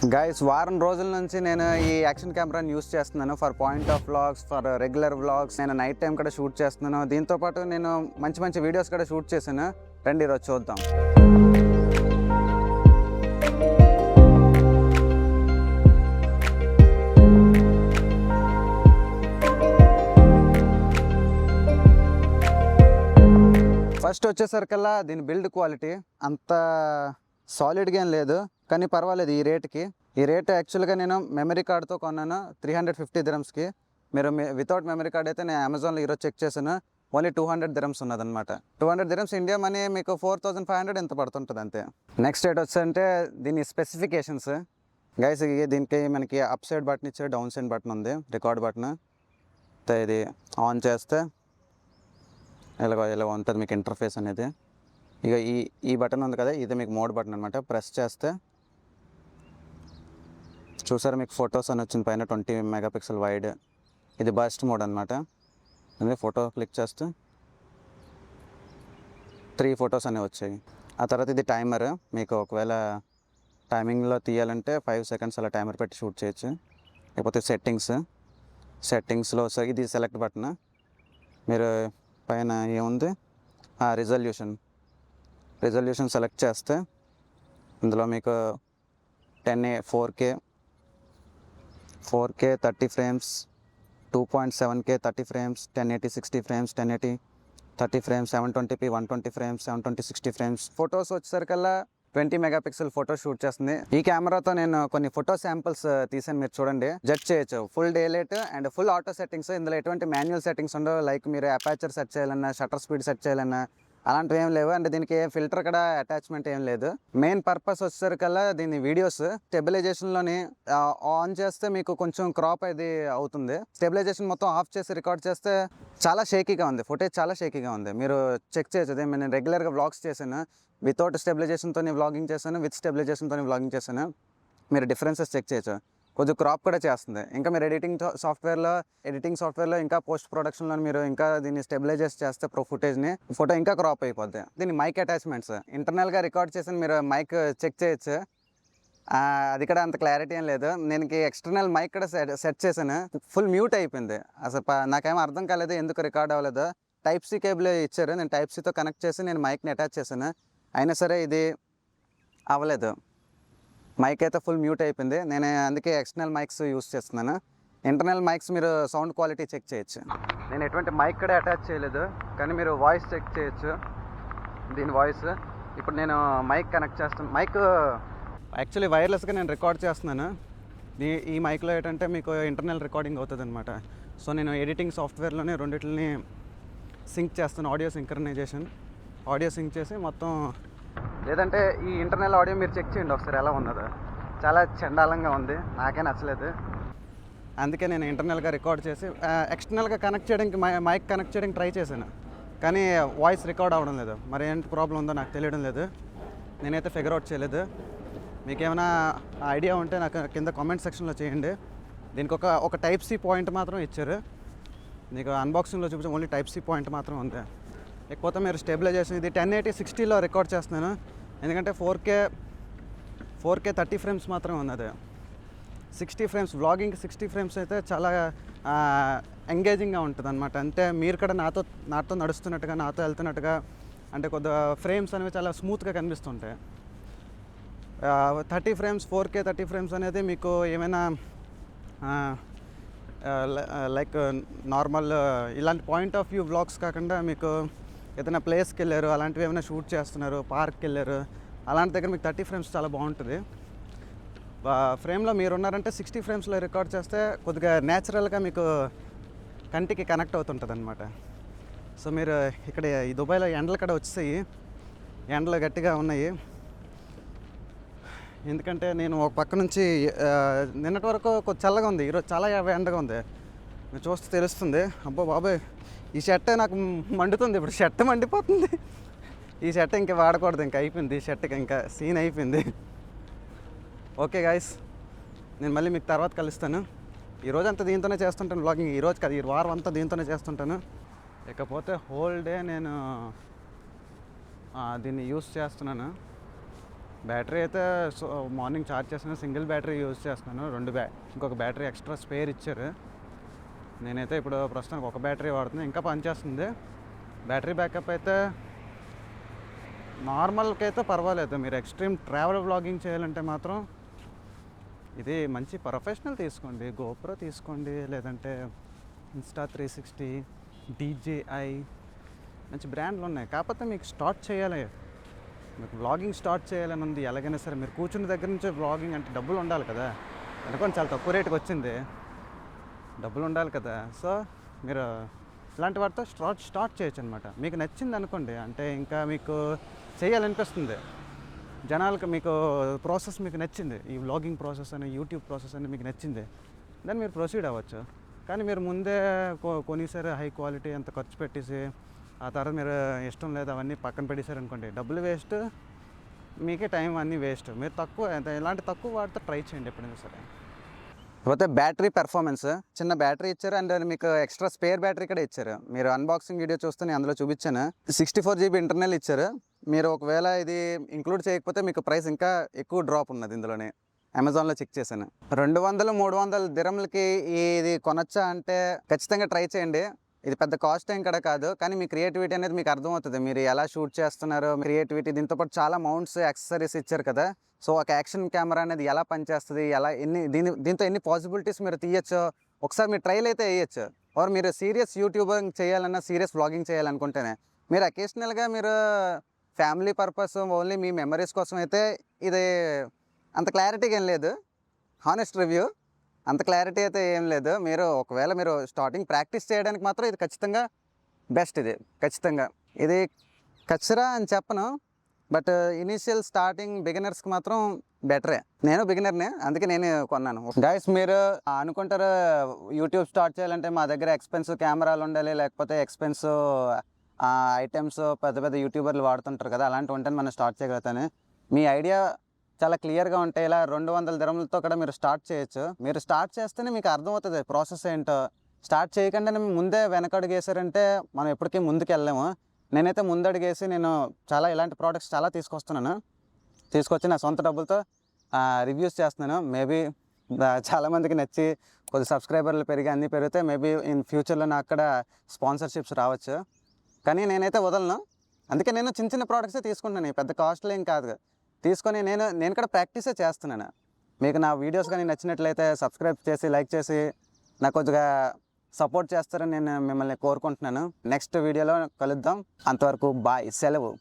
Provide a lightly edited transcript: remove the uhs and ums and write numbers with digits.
Guys వారం రోజుల నుంచి నేను ఈ యాక్షన్ కెమెరాని యూస్ చేస్తున్నాను for point of vlogs, for regular vlogs. నేను నైట్ టైం కూడా షూట్ చేస్తున్నాను. దీంతో పాటు నేను మంచి మంచి వీడియోస్ కూడా షూట్ చేశాను. రండి ఈరోజు చూద్దాం. ఫస్ట్ వచ్చేసరికల్లా దీని బిల్డ్ క్వాలిటీ అంత సాలిడ్గా ఏం లేదు, కానీ పర్వాలేదు ఈ రేట్కి. ఈ రేట్ యాక్చువల్గా నేను మెమరీ కార్డ్తో కొన్నాను 350 dirhamsకి. మీరు వితౌట్ మెమరీ కార్డ్ అయితే నేను అమెజాన్లో ఈరోజు చెక్ చేశాను, only 200 dirhams ఉన్నదన్నమాట. 200 dirhams India money మీకు 4500 ఎంత పడుతుంటుంది అంతే. నెక్స్ట్ రేట్ వచ్చంటే దీని స్పెసిఫికేషన్స్ గైస్. దీనికి మనకి అప్ సైడ్ బటన్ ఇచ్చే, డౌన్ సైడ్ బటన్ ఉంది, రికార్డ్ బటన్. ఇది ఆన్ చేస్తే ఇలా ఉంటుంది మీకు ఇంటర్ఫేస్ అనేది. ఇక ఈ బటన్ ఉంది కదా, ఇది మీకు మోడ్ బటన్ అనమాట. ప్రెస్ చేస్తే చూసారా మీకు ఫొటోస్ అని వచ్చింది పైన 20 MP వైడ్. ఇది బస్ట్ మోడ్ అనమాట. అదే ఫోటో క్లిక్ చేస్తే 3 photos అనేవి వచ్చాయి. ఆ తర్వాత ఇది టైమర్. మీకు ఒకవేళ టైమింగ్లో తీయాలంటే 5 seconds అలా టైమర్ పెట్టి షూట్ చేయొచ్చు. లేకపోతే సెట్టింగ్స్లో ఇది సెలెక్ట్ బటన్. మీరు పైన ఏముంది రిజల్యూషన్ సెలెక్ట్ చేస్తే ఇందులో మీకు 4K 30 frames, 2.7K 30 frames, 1080 60 frames, 1080 30 frames, 720p 120 frames, 720 60 frames. Photos వచ్చేసరికల్లా 20 MP ఫోటో షూట్ చేస్తుంది. ఈ కెమెరాతో నేను కొన్ని ఫోటో శాంపిల్స్ తీసాను, మీరు చూడండి, జడ్జ్ చేయొచ్చు. Full day light and full auto settings. ఇందులో ఎటువంటి మాన్యువల్ సెట్టింగ్స్ ఉండవు. లైక్ మీరు అపాచర్ సెట్ చేయాలన్నా, షటర్ స్పీడ్ సెట్ చేయాలన్నా అలాంటివి ఏం లేవు. అంటే దీనికి ఫిల్టర్ కూడా అటాచ్మెంట్ ఏం లేదు. మెయిన్ పర్పస్ వచ్చేసరికల్లా దీని వీడియోస్ స్టెబిలైజేషన్లోని ఆన్ చేస్తే మీకు కొంచెం క్రాప్ అది అవుతుంది. స్టెబిలైజేషన్ మొత్తం ఆఫ్ చేసి రికార్డ్ చేస్తే చాలా షేకీగా ఉంది, ఫుటేజ్ చాలా షేకీగా ఉంది. మీరు చెక్ చేయొచ్చు. అదే నేను రెగ్యులర్గా వ్లాగ్స్ చేశాను, వితౌట్ స్టెబిలైజేషన్తో వ్లాగింగ్ చేశాను, విత్ స్టెబిలైజేషన్తో వ్లాగింగ్ చేశాను. మీరు డిఫరెన్సెస్ చెక్ చేయొచ్చు. కొద్దిగా క్రాప్ కూడా చేస్తుంది. ఇంకా మీరు ఎడిటింగ్ సాఫ్ట్వేర్లో ఇంకా పోస్ట్ ప్రొడక్షన్లో మీరు ఇంకా దీన్ని స్టెబిలైజేస్ చేస్తే ఫుటేజ్ని ఫోటో ఇంకా క్రాప్ అయిపోద్ది. దీని మైక్ అటాచ్మెంట్స్ ఇంటర్నల్గా రికార్డ్ చేసిన మీరు మైక్ చెక్ చేయొచ్చు. అది కూడా అంత క్లారిటీ ఏం లేదు. నేను ఎక్స్టర్నల్ మైక్ కూడా సెట్ చేశాను, ఫుల్ మ్యూట్ అయిపోయింది. అసలు నాకేమో అర్థం కాలేదు ఎందుకు రికార్డ్ అవ్వలేదు. టైప్ సి కేబుల్ ఇచ్చారు, నేను టైప్ సితో కనెక్ట్ చేసి నేను మైక్ని అటాచ్ చేశాను, అయినా సరే ఇది అవ్వలేదు. మైక్ అయితే ఫుల్ మ్యూట్ అయిపోయింది. నేను అందుకే ఎక్స్టర్నల్ మైక్స్ యూస్ చేస్తున్నాను. ఇంటర్నల్ మైక్స్ మీరు సౌండ్ క్వాలిటీ చెక్ చేయొచ్చు. నేను ఎటువంటి మైక్ కూడా అటాచ్ చేయలేదు, కానీ మీరు వాయిస్ చెక్ చేయొచ్చు. దీని వాయిస్ ఇప్పుడు నేను మైక్ కనెక్ట్ చేస్తాను. మైక్ యాక్చువల్లీ వైర్లెస్గా నేను రికార్డ్ చేస్తున్నాను. ఈ మైక్లో ఏంటంటే మీకు ఇంటర్నల్ రికార్డింగ్ అవుతుంది అనమాట. సో నేను ఎడిటింగ్ సాఫ్ట్వేర్లోనే రెండింటిని సింక్ చేస్తాను. ఆడియో సింక్ చేసి మొత్తం. లేదంటే ఈ ఇంటర్నల్ ఆడియో మీరు చెక్ చేయండి ఒకసారి ఎలా ఉన్నదో. చాలా చండాలంగా ఉంది, నాకే నచ్చలేదు. అందుకే నేను ఇంటర్నల్గా రికార్డ్ చేసి ఎక్స్టర్నల్గా కనెక్ట్ చేయడానికి మైక్ కనెక్ట్ చేయడానికి ట్రై చేశాను, కానీ వాయిస్ రికార్డ్ అవ్వడం లేదు. మరి ఏంటి ప్రాబ్లం ఉందో నాకు తెలియడం లేదు. నేనైతే ఫిగర్ అవుట్ చేయలేదు. మీకేమైనా ఐడియా ఉంటే నాకు కింద కామెంట్ సెక్షన్లో చేయండి. దీనికి ఒక టైప్ సి పాయింట్ మాత్రం ఇచ్చారు. మీకు అన్బాక్సింగ్లో చూపించే ఓన్లీ టైప్ సి పాయింట్ మాత్రం ఉంది. లేకపోతే మీరు స్టెబిలైజేషన్ ఇది 1080 60లో రికార్డ్ చేస్తున్నాను, ఎందుకంటే 4K 30 frames మాత్రమే ఉన్నది. 60 frames వ్లాగింగ్కి 60 frames అయితే చాలా ఎంగేజింగ్గా ఉంటుంది అనమాట. అంటే మీరు కూడా నాతో నడుస్తున్నట్టుగా, నాతో వెళ్తున్నట్టుగా, అంటే కొద్దిగా ఫ్రేమ్స్ అనేవి చాలా స్మూత్గా కనిపిస్తుంటాయి. 30 frames 4K 30 frames అనేది మీకు ఏమైనా లైక్ నార్మల్ ఇలాంటి పాయింట్ ఆఫ్ వ్యూ వ్లాగ్స్ కాకుండా మీకు ఏదైనా ప్లేస్కి వెళ్ళారు, అలాంటివి ఏమైనా షూట్ చేస్తున్నారు, పార్క్కి వెళ్ళారు, అలాంటి దగ్గర మీకు 30 frames చాలా బాగుంటుంది. ఫ్రేమ్లో మీరు ఉన్నారంటే 60 framesలో రికార్డ్ చేస్తే కొద్దిగా న్యాచురల్గా మీకు కంటికి కనెక్ట్ అవుతుంటుంది అనమాట. సో మీరు ఇక్కడ ఈ దుబాయ్లో ఎండలు కూడా వచ్చేసాయి, ఎండలు గట్టిగా ఉన్నాయి. ఎందుకంటే నేను ఒక పక్క నుంచి నిన్నటి వరకు కొంచెం చల్లగా ఉంది, ఈరోజు చాలా ఎండగా ఉంది. మీరు చూస్తే తెలుస్తుంది. అబ్బో బాబాయ్, ఈ షర్ట్ నాకు మండుతుంది. ఇప్పుడు షర్ట్ మండిపోతుంది. ఈ షర్ట్ ఇంకా వాడకూడదు, ఇంకా అయిపోయింది. ఈ షర్ట్కి ఇంకా సీన్ అయిపోయింది. ఓకే గాయస్, నేను మళ్ళీ మీకు తర్వాత కలుస్తాను. ఈరోజు అంతా దీంతోనే చేస్తుంటాను వ్లాగింగ్. ఈరోజు కాదు, ఈ వారం అంతా దీంతోనే చేస్తుంటాను. ఇకపోతే హోల్ డే నేను దీన్ని యూస్ చేస్తున్నాను. బ్యాటరీ అయితే మార్నింగ్ ఛార్జ్ చేసిన సింగిల్ బ్యాటరీ యూజ్ చేస్తున్నాను. ఇంకొక బ్యాటరీ ఎక్స్ట్రా స్పేర్ ఇచ్చారు. నేనైతే ఇప్పుడు ప్రస్తుతానికి ఒక బ్యాటరీ వాడుతున్నాను, ఇంకా పనిచేస్తుంది. బ్యాటరీ బ్యాకప్ అయితే నార్మల్కి అయితే పర్వాలేదు. మీరు ఎక్స్ట్రీమ్ ట్రావెల్ వ్లాగింగ్ చేయాలంటే మాత్రం ఇది మంచి ప్రొఫెషనల్ తీసుకోండి, గోప్రో తీసుకోండి, లేదంటే Insta360, DJI, మంచి బ్రాండ్లు ఉన్నాయి. కాకపోతే మీకు స్టార్ట్ చేయాలి, మీకు వ్లాగింగ్ స్టార్ట్ చేయాలని ఉంది. ఎలాగైనా సరే మీరు కూర్చున్న దగ్గర నుంచి వ్లాగింగ్ అంటే డబ్బులు ఉండాలి కదా. అనుకోని చాలా తక్కువ రేటుకి వచ్చింది, డబ్బులు ఉండాలి కదా. సో మీరు ఇలాంటి వాటితో స్టార్ట్ చేయొచ్చు అనమాట. మీకు నచ్చింది అనుకోండి, అంటే ఇంకా మీకు చేయాలనిపిస్తుంది, జనాలకు మీకు ప్రాసెస్ మీకు నచ్చింది, ఈ వ్లాగింగ్ ప్రాసెస్ అని యూట్యూబ్ ప్రాసెస్ అని మీకు నచ్చింది, దాన్ని మీరు ప్రొసీడ్ అవ్వచ్చు. కానీ మీరు ముందే కొనిసారి హై క్వాలిటీ అంత ఖర్చు పెట్టేసి ఆ తర్వాత మీరు ఇష్టం లేదు అవన్నీ పక్కన పెట్టేశారు అనుకోండి, డబ్బులు వేస్ట్, మీకే టైం అన్నీ వేస్ట్. మీరు ఇలాంటి తక్కువ వాటితో ట్రై చేయండి ఎప్పుడైనా సరే. కాకపోతే బ్యాటరీ పెర్ఫార్మెన్స్, చిన్న బ్యాటరీ ఇచ్చారు అండ్ మీకు ఎక్స్ట్రా స్పేర్ బ్యాటరీ కూడా ఇచ్చారు. మీరు అన్బాక్సింగ్ వీడియో చూస్తే నేను అందులో చూపించాను. 64 GB ఇంటర్నల్ ఇచ్చారు. మీరు ఒకవేళ ఇది ఇంక్లూడ్ చేయకపోతే మీకు ప్రైస్ ఇంకా ఎక్కువ డ్రాప్ ఉన్నది. ఇందులోనే అమెజాన్లో చెక్ చేశాను. 200-300 దిరమ్లకి ఇది కొనొచ్చా అంటే ఖచ్చితంగా ట్రై చేయండి. ఇది పెద్ద కాస్ట్ ఏం కూడా కాదు, కానీ మీ క్రియేటివిటీ అనేది మీకు అర్థమవుతుంది. మీరు ఎలా షూట్ చేస్తున్నారో క్రియేటివిటీ, దీంతోపాటు చాలా మౌంట్స్ యాక్సెసరీస్ ఇచ్చారు కదా. సో ఒక యాక్షన్ కెమెరా అనేది ఎలా పనిచేస్తుంది, దీంతో ఎన్ని పాసిబిలిటీస్ మీరు తీయచ్చో ఒకసారి మీరు ట్రైల్ అయితే వేయచ్చు. ఆర్ మీరు సీరియస్ యూట్యూబింగ్ చేయాలన్నా, సీరియస్ వ్లాగింగ్ చేయాలనుకుంటేనే, మీరు అకేషనల్గా మీరు ఫ్యామిలీ పర్పస్ ఓన్లీ మీ మెమరీస్ కోసం అయితే ఇది అంత క్లారిటీగా ఏం లేదు. హానెస్ట్ రివ్యూ, అంత క్లారిటీ అయితే ఏం లేదు. మీరు ఒకవేళ మీరు స్టార్టింగ్ ప్రాక్టీస్ చేయడానికి మాత్రం ఇది ఖచ్చితంగా బెస్ట్. ఇది కచ్చరా అని చెప్పను, బట్ ఇనీషియల్ స్టార్టింగ్ బిగినర్స్కి మాత్రం బెటరే. నేను బిగినర్నే, అందుకే నేను కొన్నాను. గైస్, మీరు అనుకుంటారు యూట్యూబ్ స్టార్ట్ చేయాలంటే మా దగ్గర ఎక్స్పెన్సివ్ కెమెరాలు ఉండాలి, లేకపోతే ఎక్స్పెన్సివ్ ఐటమ్స్ పెద్ద పెద్ద యూట్యూబర్లు వాడుతుంటారు కదా, అలాంటి ఉంటే మనం స్టార్ట్ చేయగలుగుతాను. మీ ఐడియా చాలా క్లియర్గా ఉంటాయి. ఇలా 200 దిరమ్లతో కూడా మీరు స్టార్ట్ చేయొచ్చు. మీరు స్టార్ట్ చేస్తేనే మీకు అర్థమవుతుంది ప్రాసెస్ ఏంటో. స్టార్ట్ చేయకుండా ముందే వెనకడుగు వేసారంటే మనం ఎప్పటికీ ముందుకు వెళ్ళలేము. నేనైతే ముందడుగేసి నేను చాలా ఇలాంటి ప్రోడక్ట్స్ చాలా తీసుకొచ్చి నా సొంత డబ్బులతో రివ్యూస్ చేస్తున్నాను. మేబీ చాలామందికి నచ్చి కొద్ది సబ్స్క్రైబర్లు పెరిగి అన్నీ పెరిగితే మేబీ ఇన్ ఫ్యూచర్లో నాకు అక్కడ స్పాన్సర్షిప్స్ రావచ్చు. కానీ నేనైతే వదలను. అందుకే నేను చిన్న ప్రోడక్ట్సే తీసుకుంటాను, పెద్ద కాస్ట్లు ఏం కాదు. తీసుకొని నేను కూడా ప్రాక్టీసే చేస్తున్నాను. మీకు నా వీడియోస్ కానీ నచ్చినట్లయితే సబ్స్క్రైబ్ చేసి, లైక్ చేసి నాకు కొద్దిగా సపోర్ట్ చేస్తారని నేను మిమ్మల్ని కోరుకుంటున్నాను. నెక్స్ట్ వీడియోలో కలుద్దాం. అంతవరకు బాయ్, సెలవు.